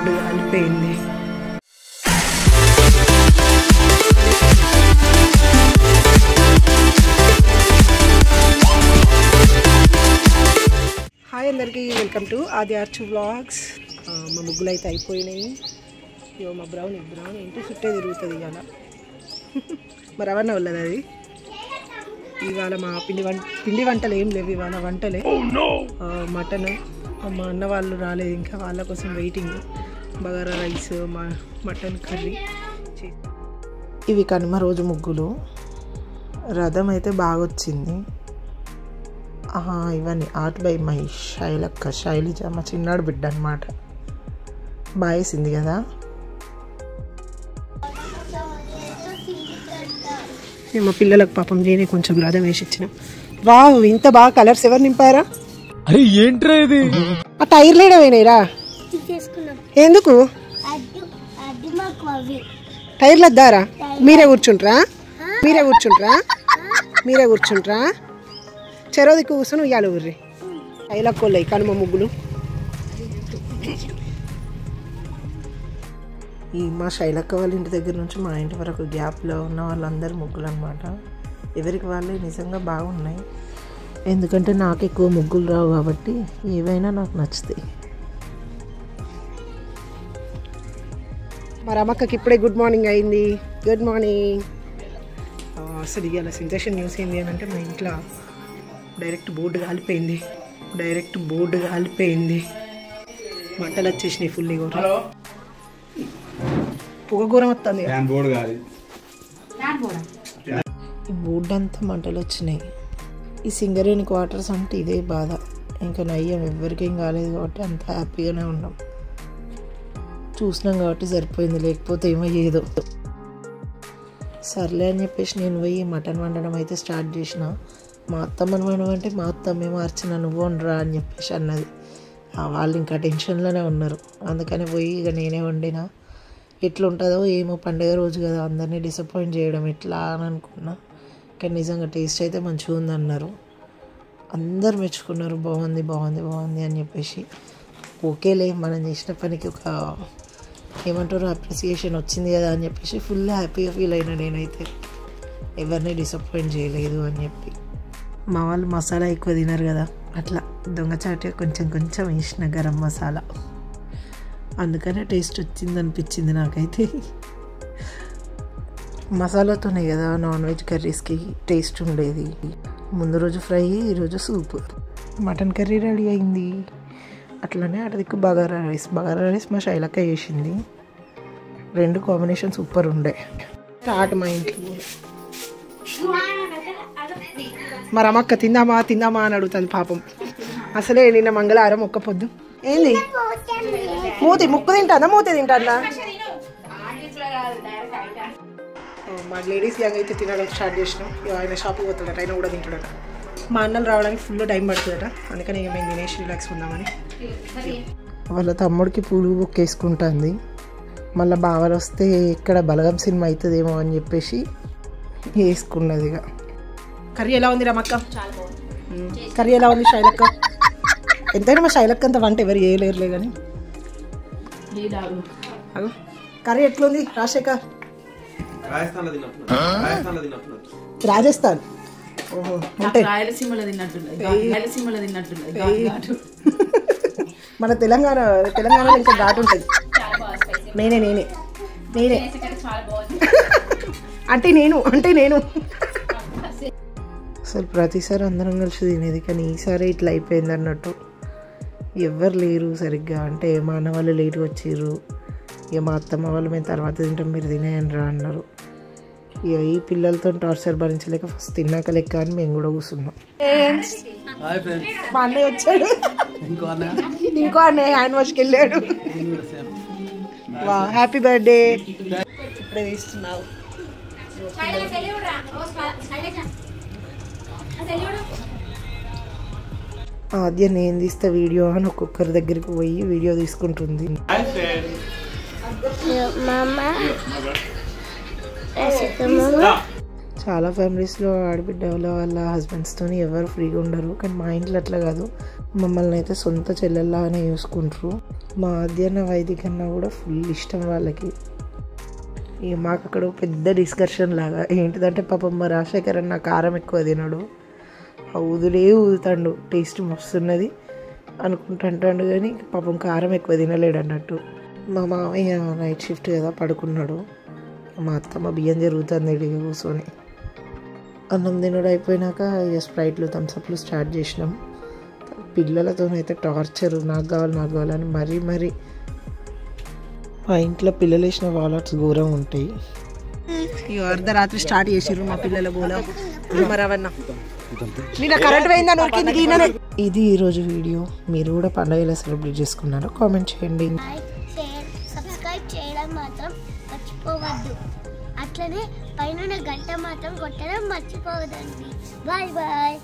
Board కాలిపోయింది. Hi అందరికీ, welcome to ఆది ఆర్చ్ వ్లాగ్స్. మా ముగ్గులు అయితే అయిపోయినాయి. ఇవో మా బ్రౌన్ ఇంటి చుట్టే తిరుగుతుంది ఇవాళ. మరి అవన్నీ వెళ్ళదు అది. ఇవాళ మా పిండి వంటలు ఏం లేవు, ఇవాళ వంటలే. మటన్ మా అన్న వాళ్ళు రాలేదు ఇంకా, వాళ్ళ కోసం waiting. Bagara rice, mutton curry. ఇవి కనుమ రోజు ముగ్గులు. రథం అయితే బాగా వచ్చింది. ఇవన్నీ ఆర్ట్ బై మై శైలజ, మా చిన్నాడు బిడ్డ అనమాట. బాగా వేసింది కదా. మా పిల్లలకు పాపం నేనే కొంచెం రథం వేసి ఇచ్చిన. వావ్, ఇంత బాగా కలర్స్ ఎవరు నింపారా? అరే ఏంట్రా ఇది? ఆ టైర్లు ఏడవేనాయిరా? ఎందుకు టైర్లు వద్దారా? మీరే కూర్చుంటారా? చెరోదికి కూర్చొని ఉయ్యాలి ఊర్రి. టైలక్కోళ్ళయి కనుమ ముగ్గులు. మా శైలక్క వాళ్ళ ఇంటి దగ్గర నుంచి మా ఇంటి వరకు గ్యాప్లో ఉన్న వాళ్ళందరూ ముగ్గులు అనమాట. ఎవరికి వాళ్ళే నిజంగా బాగున్నాయి. ఎందుకంటే నాకు ఎక్కువ ముగ్గులు రావు కాబట్టి ఏవైనా నాకు నచ్చుతాయి. మా రమక్కకి ఇప్పుడే గుడ్ మార్నింగ్ అయింది. Good morning. అసలు ఇవాళ సెన్సేషన్ న్యూస్ ఏంటి అని అంటే, మా ఇంట్లో డైరెక్ట్ బోర్డు కాలిపోయింది. మంటలు వచ్చేసినాయి ఫుల్. పొగగూరం వస్తుంది. ఈ బోర్డు అంతా మంటలు వచ్చినాయి. ఈ సింగరేణి క్వార్టర్స్ అంటే ఇదే బాధ. ఇంకా నయ్యం ఎవరికేం కాలేదు కాబట్టి అంత హ్యాపీగానే ఉన్నాం. చూసినాం కాబట్టి సరిపోయింది, లేకపోతే ఏమయ్యేదో. సర్లే అని చెప్పేసి నేను పోయి మటన్ వండడం అయితే స్టార్ట్ చేసిన. మా అత్తమ్మని వండమంటే మా అత్తమ్మే మార్చిన, నువ్వు వండరా అని చెప్పేసి అన్నది. వాళ్ళు ఇంకా టెన్షన్లోనే ఉన్నారు. అందుకని పోయి ఇక నేనే వండిన. ఎట్లుంటుందో ఏమో, పండుగ రోజు కదా, అందరినీ డిసప్పాయింట్ చేయడం ఎట్లా అని అనుకున్నా. కానీ నిజంగా టేస్ట్ అయితే మంచిగా ఉందన్నారు. అందరు మెచ్చుకున్నారు, బాగుంది అని చెప్పేసి. ఓకేలే, మనం చేసిన పనికి ఒక ఏమంటారు అప్రిసియేషన్ వచ్చింది కదా అని చెప్పేసి ఫుల్ హ్యాపీగా ఫీల్ అయినా. నేనైతే ఎవరిని డిసప్పాయింట్ చేయలేదు అని చెప్పి. మా వాళ్ళు మసాలా ఎక్కువ తినరు కదా, అట్లా దొంగచాటుగా కొంచెం వేసిన గరం మసాలా. అందుకనే టేస్ట్ వచ్చింది అనిపించింది నాకైతే. మసాలాతోనే కదా నాన్ వెజ్ కర్రీస్కి టేస్ట్ ఉండేది. ముందు రోజు ఫ్రై, ఈరోజు సూప్. మటన్ కర్రీ రెడీ అయింది. అట్లనే అటుదిక్కు బగారా రైస్ మా శైలక్క చేసింది. 2 కాంబినేషన్ సూపర్ ఉండే. స్టార్ట్ మా ఇంట్లో. మా రమక్క తిందామా అని అడుగుతుంది పాపం. అసలే నిన్న మంగళవారం ఒక్క పొద్దు. ఏంది ముక్కు తింటుందా? మూతి తింటుందా? మా లేడీస్ గ్యాంగ్ అయితే తినడం స్టార్ట్ చేసినాం. ఆయన షాప్కి పోతాడట, ఆయన కూడా తింటాడట. మా అన్నలు రావడానికి ఫుల్ టైం పడుతుందట. అందుకని ఇక మేము తినేసి రిలాక్స్ ఉందామని. వాళ్ళ తమ్ముడికి పూలు బుక్ వేసుకుంటుంది. మళ్ళీ బావలు వస్తే ఇక్కడ బలగం సినిమా అవుతుందేమో అని చెప్పేసి వేసుకున్నది. ఇక కర్రీ ఎలా ఉంది రమక్క? కర్రీ ఎలా ఉంది శైలక్క? ఎంతైనా మా శైలక్క అంత వంట ఎవరు చేయలేరులే కానీ. కర్రీ ఎట్లుంది రాజశేఖర్? రాజస్థాన్. ఓహో, అంటే మన తెలంగాణలో ఇంకా ఘాటు ఉంటుంది. నేనే అంటే నేను అసలు ప్రతిసారి అందరం కలిసి తినేది, కానీ ఈసారి ఇట్లా అయిపోయింది అన్నట్టు. ఎవ్వరు లేరు సరిగ్గా. అంటే మా అన్న వాళ్ళు లేట్గా వచ్చారు. ఇక మా అత్తమ్మ వాళ్ళు మేము తర్వాత తింటాం, మీరు తినేయండి రా అన్నారు. ఇక ఈ పిల్లలతో టార్చర్ భరించలేక ఫస్ట్ తిన్నాక లెక్క అని మేము కూడా కూర్చున్నాం. మా అన్నయ్య వచ్చాడు, ఇంకో అన్నయ్య హ్యాండ్ వాష్కి వెళ్ళాడు. వా, హ్యాపీ బర్త్డే. ఇప్పుడే తీస్తున్నావు. ఆద్య నేను తీస్తా వీడియో అని ఒక్కొక్కరి దగ్గరికి పోయి వీడియో తీసుకుంటుంది. చాలా ఫ్యామిలీస్లో ఆడబిడ్డల వాళ్ళ హస్బెండ్స్తో ఎవరు ఫ్రీగా ఉండరు, కానీ మా ఇంట్లో అట్లా కాదు. మమ్మల్ని అయితే సొంత చెల్లెల్లాగానే చూసుకుంటారు. మా ఆద్యన్న వైద్య కన్నా కూడా ఫుల్ ఇష్టం వాళ్ళకి. ఇక మాకు అక్కడ పెద్ద డిస్కషన్ లాగా ఏంటిదంటే పాపం మా రాజశేఖర్ అన్న కారం ఎక్కువ తినడు, ఊదుతాడు, టేస్ట్ మస్తున్నది అనుకుంటుంటాడు కానీ పాపం కారం ఎక్కువ తినలేడు అన్నట్టు. మా మామయ్య నైట్ షిఫ్ట్ కదా పడుకున్నాడు. మా అత్తమ్మ బియ్యం జరుగుతుంది ఇడిగా కూర్చొని. అన్నం తినడం అయిపోయినాక ఇక స్ప్రైట్లు థమ్స్అప్లు స్టార్ట్ చేసినాం. పిల్లలతోనైతే టార్చర్, నాకు కావాలని మరీ మా ఇంట్లో పిల్లలు వేసిన వాలర్స్ ఘోరం ఉంటాయి. ఇక అర్ధరాత్రి స్టార్ట్ చేసారు మా పిల్లల గోల. ఇది ఈరోజు వీడియో. మీరు కూడా పండుగ ఎలా సెలబ్రేట్ చేసుకున్నారో కామెంట్ చేయండి. సబ్స్క్రైబ్ చేయడం మాత్రం మర్చిపోవద్దు. అట్లనే పైన గంట మాత్రం కొట్టడం మర్చిపోవద్దండి. Bye bye.